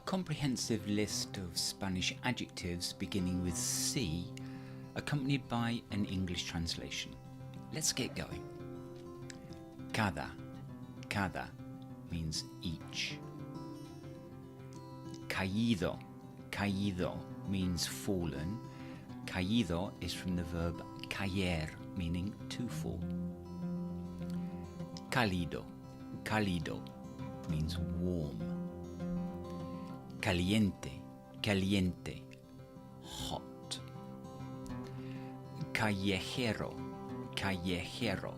comprehensive list of Spanish adjectives beginning with C, accompanied by an English translation. Let's get going. Cada. Cada means each. Caído. Caído means fallen. Caído is from the verb caer, meaning to fall. Cálido. Cálido means warm. Caliente. Caliente, hot. Callejero. Callejero,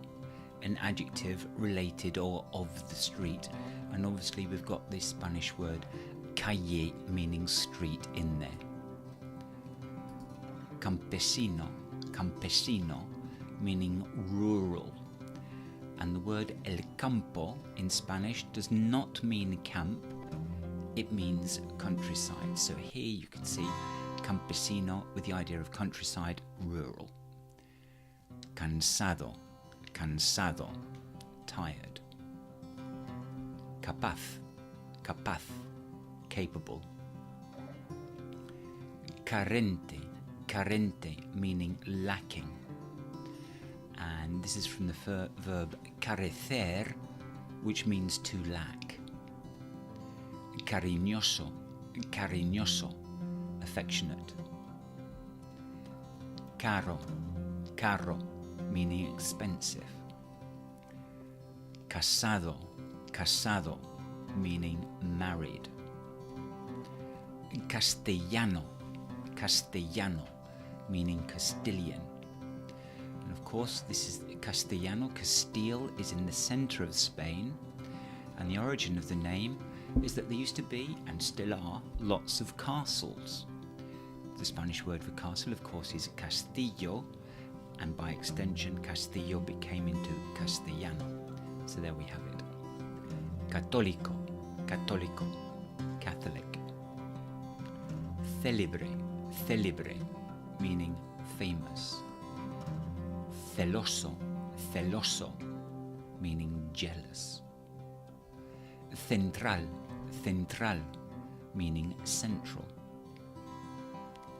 an adjective related or of the street, and obviously we've got this Spanish word calle meaning street in there. Campesino. Campesino meaning rural, and the word el campo in Spanish does not mean camp, it means countryside. So here you can see campesino with the idea of countryside, rural. Cansado. Cansado, tired. Capaz. Capaz, capable. Carente. Carente meaning lacking, and this is from the verb carecer, which means to lack. Cariñoso. Cariñoso, affectionate. Caro. Caro meaning expensive. Casado. Casado meaning married. Castellano. Castellano meaning Castilian. And of course this is Castellano. Castile is in the centre of Spain, and the origin of the name is that there used to be, and still are, lots of castles. The Spanish word for castle, of course, is castillo, and by extension castillo became into castellano. So there we have it. Católico. Católico, Catholic. Celebre. Celebre meaning famous. Celoso. Celoso meaning jealous. Central. Central meaning central.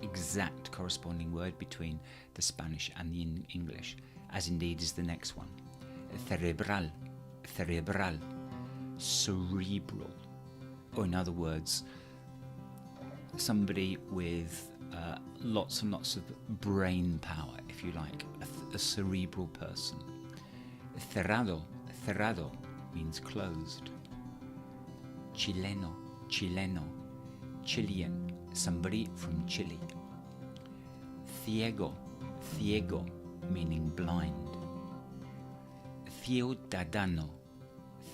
Exact corresponding word between the Spanish and the English, as indeed is the next one. Cerebral. Cerebral, cerebral, or in other words, somebody with lots and lots of brain power, if you like, a cerebral person. Cerrado. Cerrado means closed. Chileno. Chileno, Chilean, somebody from Chile. Ciego. Ciego meaning blind. Ciudadano.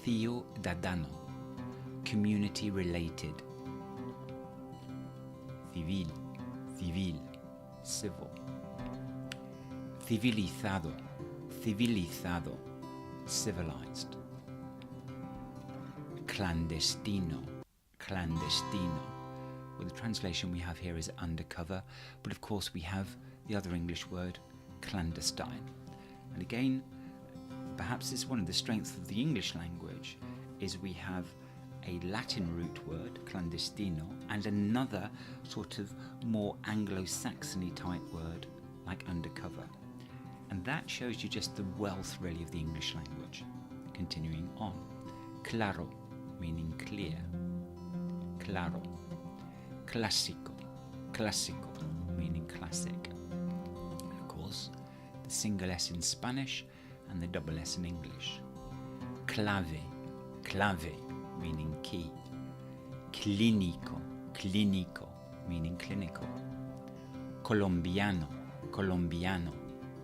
Ciudadano, community related. Civil. Civil, civil. Civilizado. Civilizado, civilized. Clandestino. Clandestino. Well, the translation we have here is undercover, but of course we have the other English word clandestine. And again, perhaps it's one of the strengths of the English language is we have a Latin root word, clandestino, and another sort of more Anglo-Saxony type word like undercover. And that shows you just the wealth really of the English language. Continuing on. Claro, meaning clear. Claro. Clásico. Clásico, meaning classic. And of course, the single S in Spanish and the double S in English. Clave. Clave, meaning key. Clínico. Clínico, meaning clinical. Colombiano. Colombiano,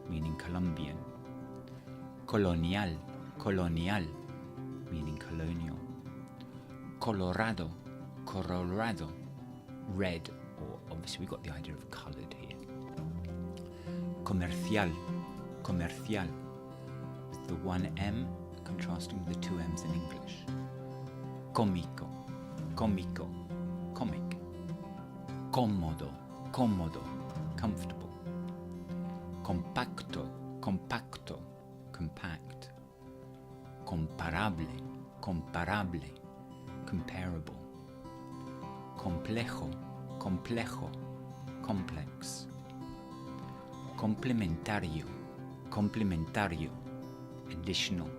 meaning Colombian. Colonial. Colonial, meaning colonial. Colorado. Colorado, red, or obviously we've got the idea of coloured here. Comercial. Comercial, the one M contrasting with the two M's in English. Cómico. Cómico, comic. Cómodo. Cómodo, comfortable. Compacto. Compacto, compact. Comparable. Comparable, comparable. complejo, complejo, complex. Complementario, complementario, additional.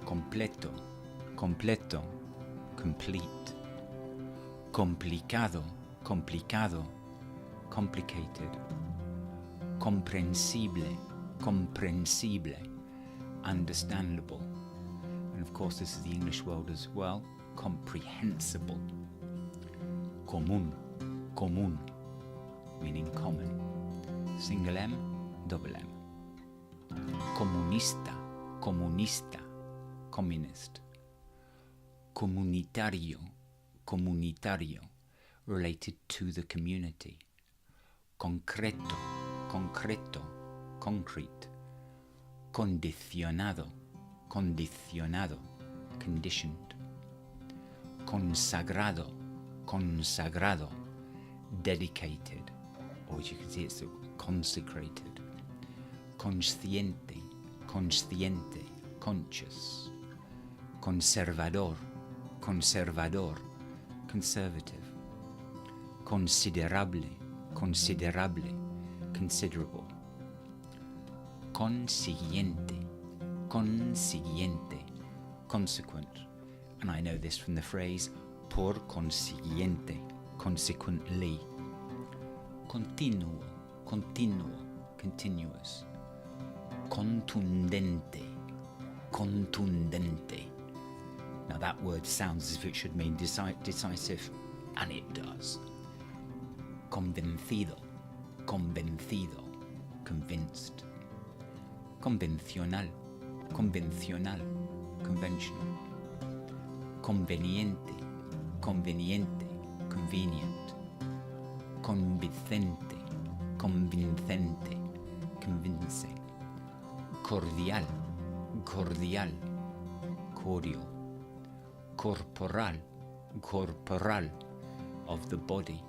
Completo, completo, complete. Complicado, complicado, complicated. Comprensible, comprensible, understandable. And of course this is the English world as well, comprehensible. Común, común, meaning common. Single M, double M. Comunista, comunista, communist. Comunitario, comunitario, related to the community. Concreto, concreto, concrete. Condicionado, condicionado, conditioned. Consagrado, consagrado, dedicated, or as you can see it's consecrated. Consciente, consciente, conscious. Conservador, conservador, conservative. Considerable, considerable, considerable. Consiguiente, consiguiente, consequent. And I know this from the phrase por consiguiente, consequently. Continuo, continuo, continuous. Contundente, contundente. Now that word sounds as if it should mean decisive, and it does. Convencido, convencido, convinced. Convencional, convencional, conventional. Conveniente, conveniente, convenient. Convincente, convincente, convincing. Cordial, cordial, cordial. Corporal, corporal, of the body.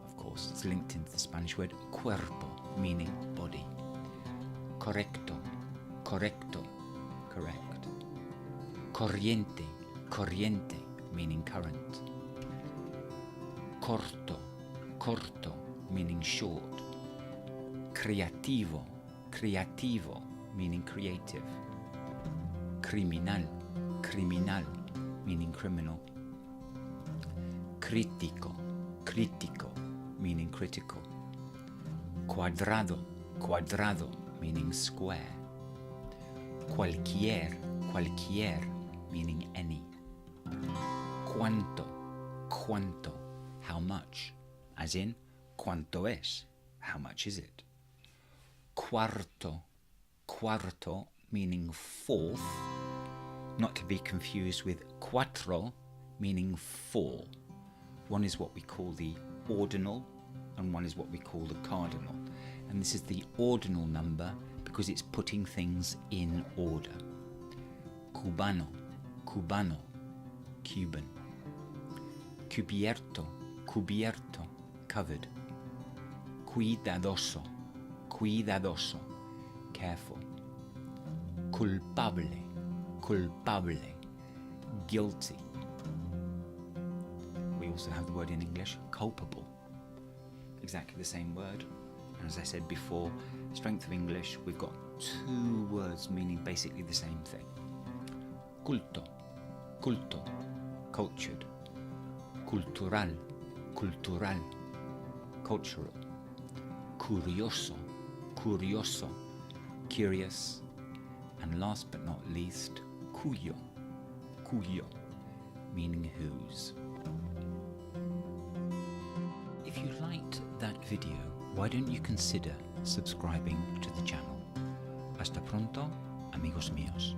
Of course, it's linked into the Spanish word cuerpo, meaning body. Correcto, correcto, correct. Corriente, corriente, meaning current. Corto, corto, meaning short. Creativo, creativo, meaning creative. Criminal, criminal, meaning criminal. Critico, critico, meaning critical. Cuadrado, cuadrado, meaning square. Cualquier, cualquier, meaning any. Cuánto, cuánto, how much, as in cuánto es, how much is it. Cuarto, cuarto, meaning fourth, not to be confused with cuatro, meaning four. One is what we call the ordinal, and one is what we call the cardinal. And this is the ordinal number because it's putting things in order. Cubano, cubano, Cuban. Cubierto, cubierto, covered. Cuidadoso, cuidadoso, careful. Culpable, culpable, guilty. We also have the word in English, culpable. Exactly the same word. And as I said before, strength of English, we've got two words meaning basically the same thing. Culto, culto, cultured. Cultural, cultural, cultural. Curioso, curioso, curious. And last but not least, cuyo, cuyo, meaning whose. If you liked that video, why don't you consider subscribing to the channel? Hasta pronto, amigos míos.